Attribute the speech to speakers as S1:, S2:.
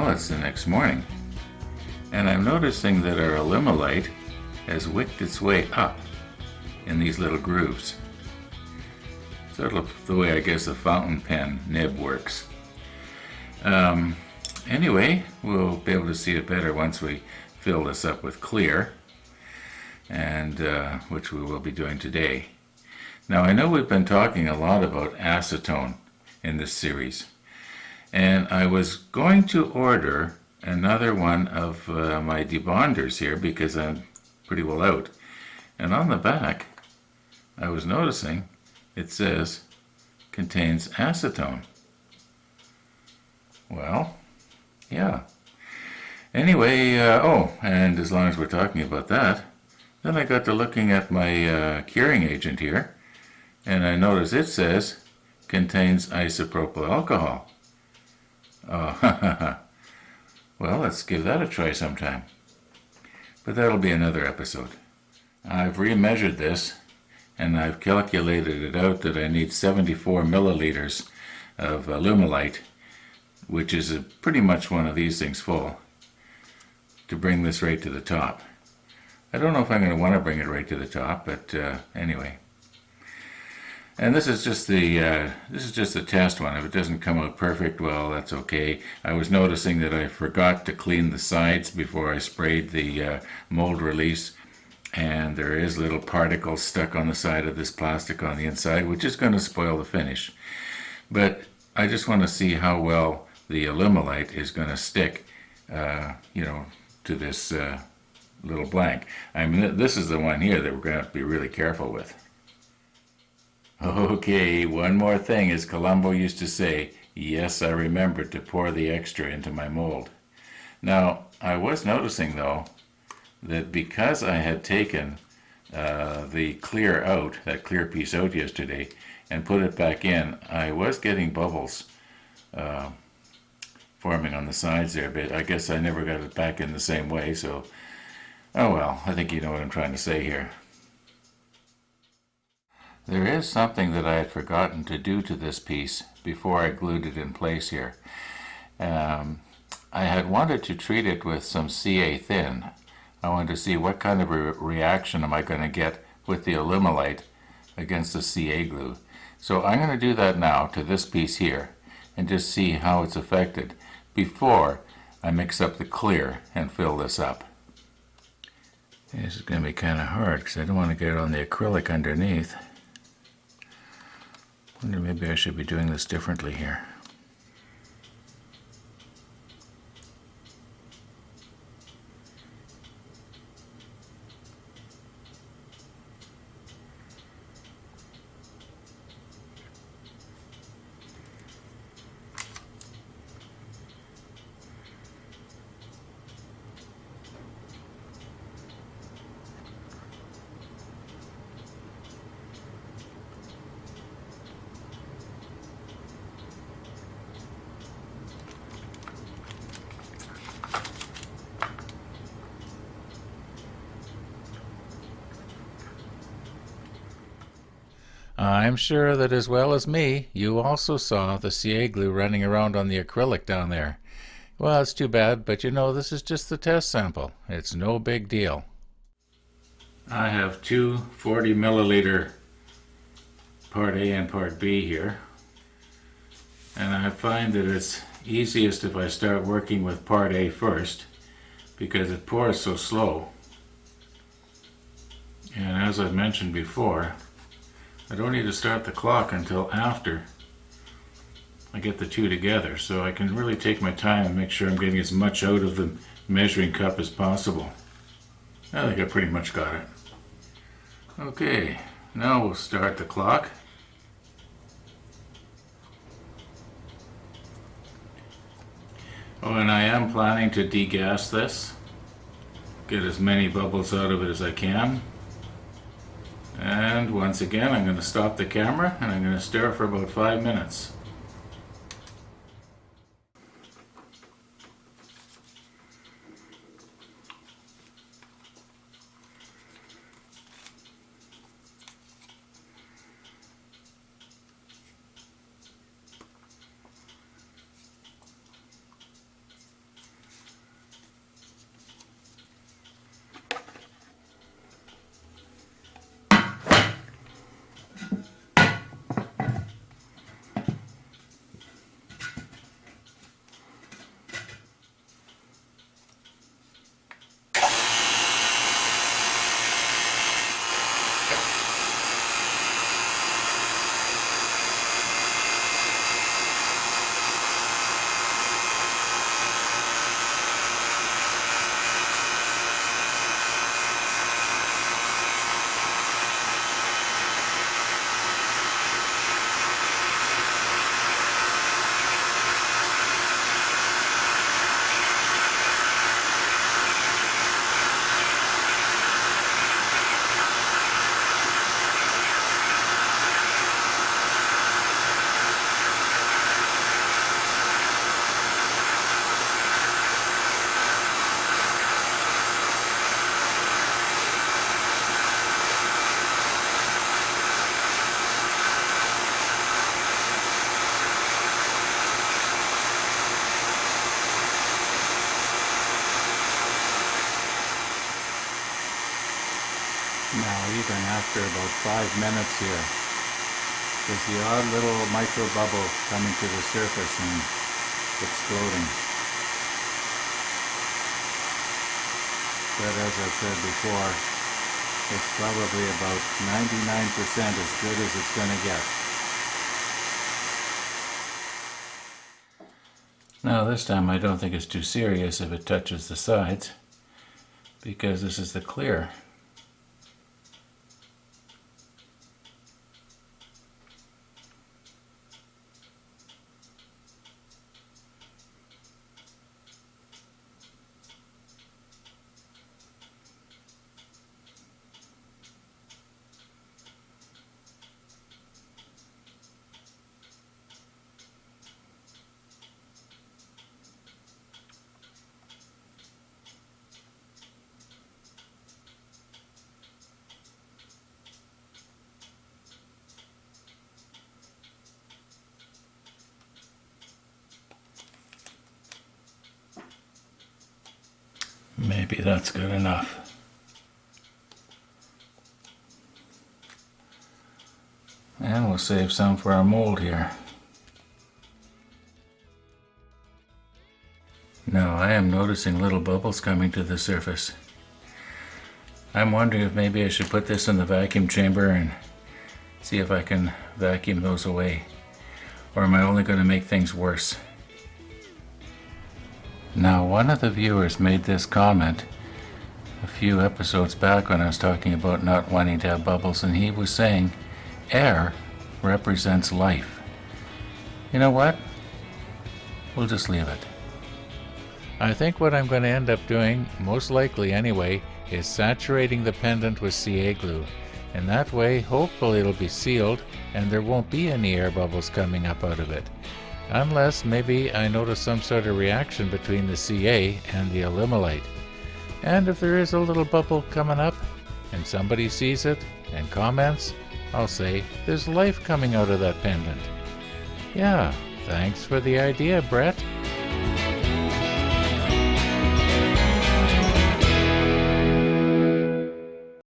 S1: Well, it's the next morning, and I'm noticing that our Alumilite has wicked its way up in these little grooves. Sort of the way I guess a fountain pen nib works. Anyway, we'll be able to see it better once we fill this up with clear, and which we will be doing today. Now, I know we've been talking a lot about acetone in this series, and I was going to order another one of my debonders here because I'm pretty well out. And on the back, I was noticing it says contains acetone. Well, yeah. Anyway, and as long as we're talking about that, then I got to looking at my curing agent here, and I notice it says contains isopropyl alcohol. Oh, well, let's give that a try sometime. But that'll be another episode. I've remeasured this, and I've calculated it out that I need 74 milliliters of Alumilite, which is pretty much one of these things full, to bring this right to the top. I don't know if I'm going to want to bring it right to the top, but anyway. And this is just the test one. If it doesn't come out perfect, well, that's okay. I was noticing that I forgot to clean the sides before I sprayed the mold release, and there is little particles stuck on the side of this plastic on the inside, which is going to spoil the finish. But I just want to see how well the Alumilite is going to stick, to this little blank. I mean, this is the one here that we're going to have to be really careful with. Okay, one more thing, as Columbo used to say, yes, I remembered to pour the extra into my mold. Now, I was noticing, though, that because I had taken the clear out, that clear piece out yesterday, and put it back in, I was getting bubbles forming on the sides there, but I guess I never got it back in the same way, so, oh well, I think you know what I'm trying to say here. There is something that I had forgotten to do to this piece before I glued it in place here. I had wanted to treat it with some CA thin. I wanted to see what kind of a reaction am I going to get with the Alumilite against the CA glue. So I'm going to do that now to this piece here and just see how it's affected before I mix up the clear and fill this up. This is going to be kind of hard because I don't want to get it on the acrylic underneath. I wonder maybe I should be doing this differently here. I'm sure that as well as me, you also saw the CA glue running around on the acrylic down there. Well, it's too bad, but this is just the test sample. It's no big deal. I have two 40 milliliter part A and part B here, and I find that it's easiest if I start working with part A first because it pours so slow. And as I've mentioned before, I don't need to start the clock until after I get the two together, so I can really take my time and make sure I'm getting as much out of the measuring cup as possible. I think I pretty much got it. Okay, now we'll start the clock. Oh, and I am planning to degas this, get as many bubbles out of it as I can. And once again, I'm going to stop the camera and I'm going to stir for about 5 minutes. and after about 5 minutes here, just the odd little micro bubble coming to the surface and exploding. But as I've said before, it's probably about 99% as good as it's going to get. Now this time I don't think it's too serious if it touches the sides, because this is the clear. Maybe that's good enough. And we'll save some for our mold here. Now I am noticing little bubbles coming to the surface. I'm wondering if maybe I should put this in the vacuum chamber and see if I can vacuum those away. Or am I only going to make things worse? Now, one of the viewers made this comment a few episodes back when I was talking about not wanting to have bubbles, and he was saying air represents life. You know what? We'll just leave it. I think what I'm going to end up doing, most likely anyway, is saturating the pendant with CA glue. And that way, hopefully it'll be sealed and there won't be any air bubbles coming up out of it. Unless maybe I notice some sort of reaction between the CA and the Alumilite. And if there is a little bubble coming up and somebody sees it and comments, I'll say, there's life coming out of that pendant. Yeah, thanks for the idea, Brett.